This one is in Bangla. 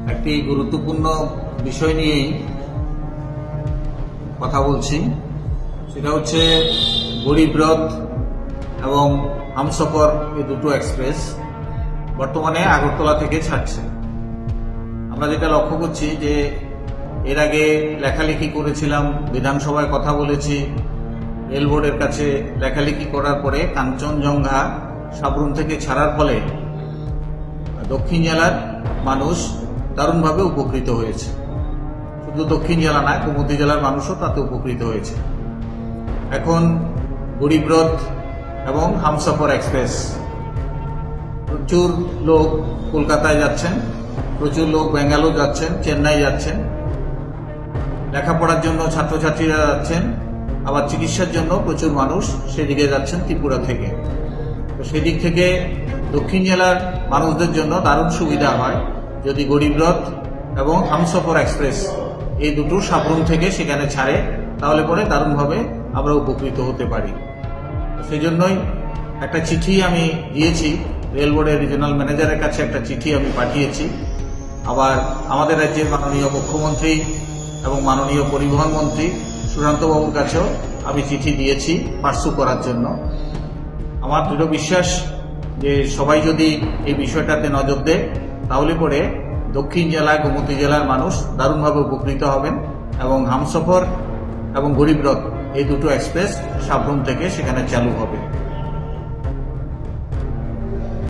একটি গুরুত্বপূর্ণ বিষয় নিয়েই কথা বলছি। সেটা হচ্ছে গরিব রথ এবং হামসফর এই দুটো এক্সপ্রেস বর্তমানে আগরতলা থেকে ছাড়ছে। আমরা যেটা লক্ষ্য করছি যে এর আগে লেখালেখি করেছিলাম, বিধানসভায় কথা বলেছি, রেল বোর্ডের কাছে লেখালেখি করার পরে কাঞ্চনজঙ্ঘা সাবরুম থেকে ছাড়ার ফলে দক্ষিণ জেলার মানুষ দারুণভাবে উপকৃত হয়েছে। শুধু দক্ষিণ জেলা না, গোমতী জেলার মানুষও তাতে উপকৃত হয়েছে। এখন গরিব রথ এবং হামসফর এক্সপ্রেস প্রচুর লোক কলকাতায় যাচ্ছেন, প্রচুর লোক ব্যাঙ্গালোর যাচ্ছেন, চেন্নাই যাচ্ছেন, লেখাপড়ার জন্য ছাত্রছাত্রীরা যাচ্ছেন, আবার চিকিৎসার জন্য প্রচুর মানুষ সেদিকে যাচ্ছেন ত্রিপুরা থেকে। তো সেদিক থেকে দক্ষিণ জেলার মানুষদের জন্য দারুণ সুবিধা হয় যদি গরিব রথ এবং হামসফর এক্সপ্রেস এই দুটো সাবরুম থেকে সেখানে ছাড়ে, তাহলে পরে দারুণভাবে আমরা উপকৃত হতে পারি। সেই জন্যই একটা চিঠি আমি দিয়েছি, রেল বোর্ডের রিজনাল ম্যানেজারের কাছে একটা চিঠি আমি পাঠিয়েছি। আবার আমাদের রাজ্যের মাননীয় মুখ্যমন্ত্রী এবং মাননীয় পরিবহন মন্ত্রী সুশান্তবাবুর কাছেও আমি চিঠি দিয়েছি পার্সু করার জন্য। আমার দৃঢ় বিশ্বাস যে সবাই যদি এই বিষয়টাতে নজর দেয়, তাহলে পরে দক্ষিণ জেলা, গোমতী জেলার মানুষ দারুণভাবে উপকৃত হবেন এবং হামসফর এবং গরিব রথ এই দুটো এক্সপ্রেস সাবরুম থেকে সেখানে চালু হবে।